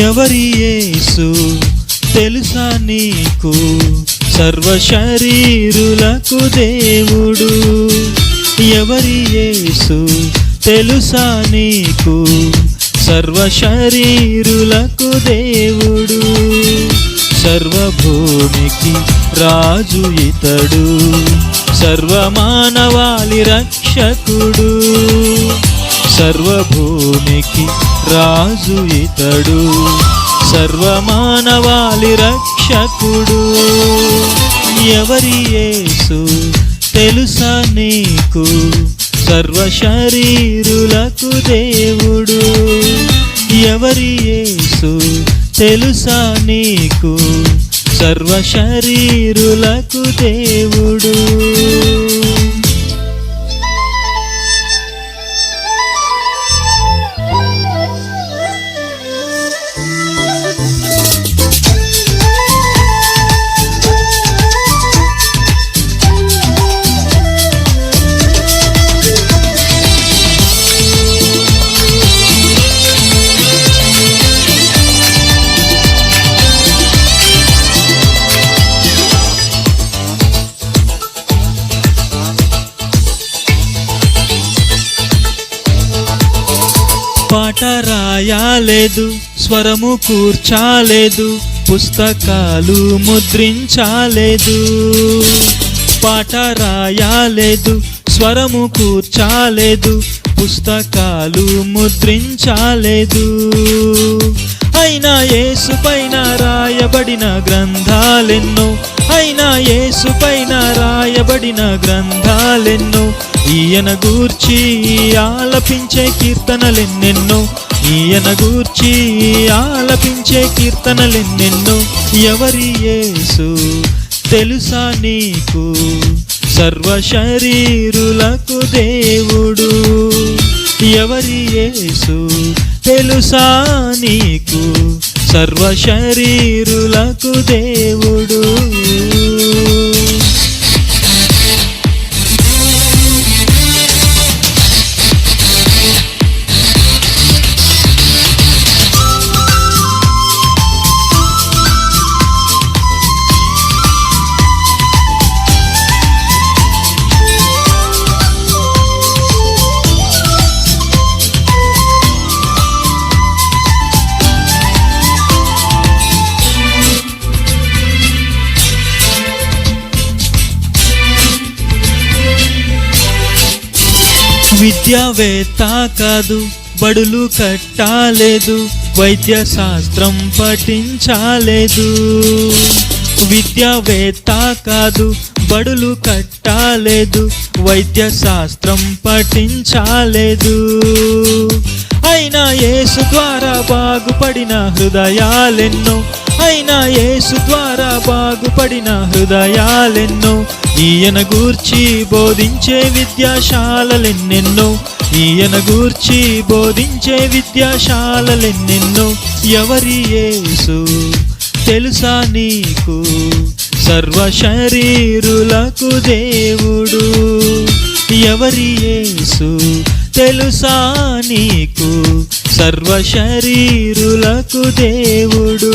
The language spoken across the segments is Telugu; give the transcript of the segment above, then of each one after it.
ఎవరి యేసు తెలుసా నీకు? సర్వ శరీరులకు దేవుడు. ఎవరి యేసు తెలుసా నీకు? సర్వ శరీరులకు దేవుడు. సర్వభూమికి రాజు ఇతడు, సర్వమానవాళి రక్షకుడు. సర్వభూమికి రాజు ఇతడు, సర్వమానవాళి రక్షకుడు. ఎవరి యేసు తెలుసా నీకు? సర్వ శరీరులకు దేవుడు. ఎవరి యేసు తెలుసా నీకు? సర్వ శరీరులకు దేవుడు. పాట రాయాలేదు, స్వరము కూర్చాలేదు, పుస్తకాలు ముద్రించాలేదు. పాట రాయాలేదు, స్వరము కూర్చాలేదు, పుస్తకాలు ముద్రించాలేదు. అయినా యేసు పైన రాయబడిన గ్రంథాలెన్నో, అయినా యేసు పైన రాయబడిన గ్రంథాలెన్నో. ఈయన గూర్చి ఆలపించే కీర్తనలెన్నెన్నో, ఈయన గూర్చి ఆలపించే కీర్తనలెన్నెన్నో. ఎవరి యేసు తెలుసా నీకు? సర్వ శరీరులకు దేవుడు. ఎవరి యేసు తెలుసా నీకు? సర్వ శరీరులకు దేవుడు. విద్యావేత్త కాదు, బడులు కట్టాలేదు, వైద్య శాస్త్రం పఠించాలేదు. విద్యావేత్త కాదు, బడులు కట్టాలేదు, వైద్య శాస్త్రం పఠించాలేదు. అయినా యేసు ద్వారా బాగుపడిన హృదయాలెన్నో, అయినా యేసు ద్వారా బాగుపడిన హృదయాలెన్నో. ఈయన గూర్చి బోధించే విద్యాశాలలెన్నెన్నో, ఈయన గూర్చి బోధించే విద్యాశాలలెన్నెన్నో. ఎవరి యేసు తెలుసా నీకు? సర్వ శరీరులకు దేవుడు. ఎవరి యేసు తెలుసా నీకు? సర్వ శరీరులకు దేవుడు.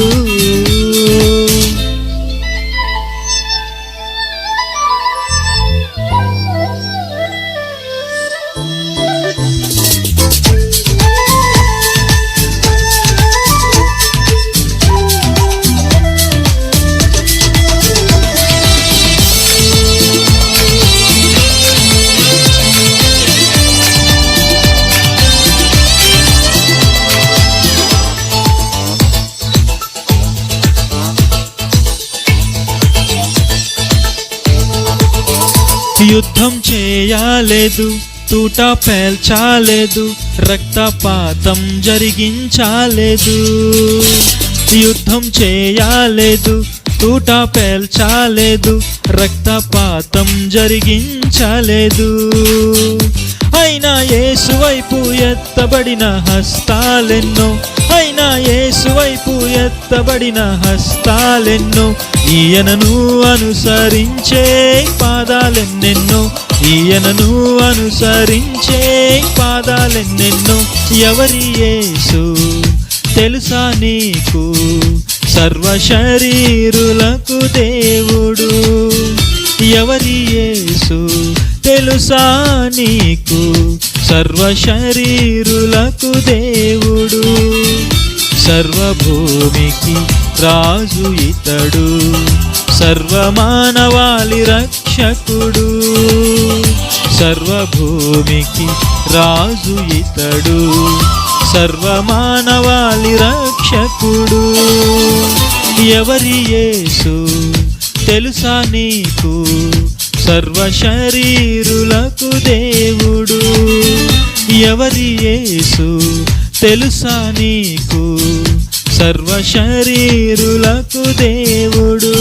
యుద్ధం చేయలేదు, తూట పేల్చాలేదు, రక్తపాతం జరిగించాలేదు. యుద్ధం చేయలేదు, తూట పేల్చాలేదు, రక్తపాతం జరిగించలేదు. అయినా యేసు వైపు ఎత్తబడిన హస్తాలెన్నో, అయినా యేసు వైపు ఎత్తబడిన హస్తాలెన్నో. ఈయనను అనుసరించే పాదాలెన్నెన్నో, ఈయనను అనుసరించే పాదాలెన్నెన్నో. ఎవరి యేసు తెలుసా నీకు సర్వ శరీరులకు దేవుడు ఎవరి యేసు తెలుసా నీకు సర్వ శరీరులకు దేవుడు సర్వభూమికి రాజు ఇతడు సర్వమానవాళి రక్షకుడు సర్వభూమికి రాజు ఇతడు సర్వమానవాళి రక్షకుడు ఎవరి యేసు తెలుసా నీకు సర్వ శరీరులకు దేవుడు ఎవరి యేసు తెలుసా నీకు సర్వ శరీరులకు దేవుడు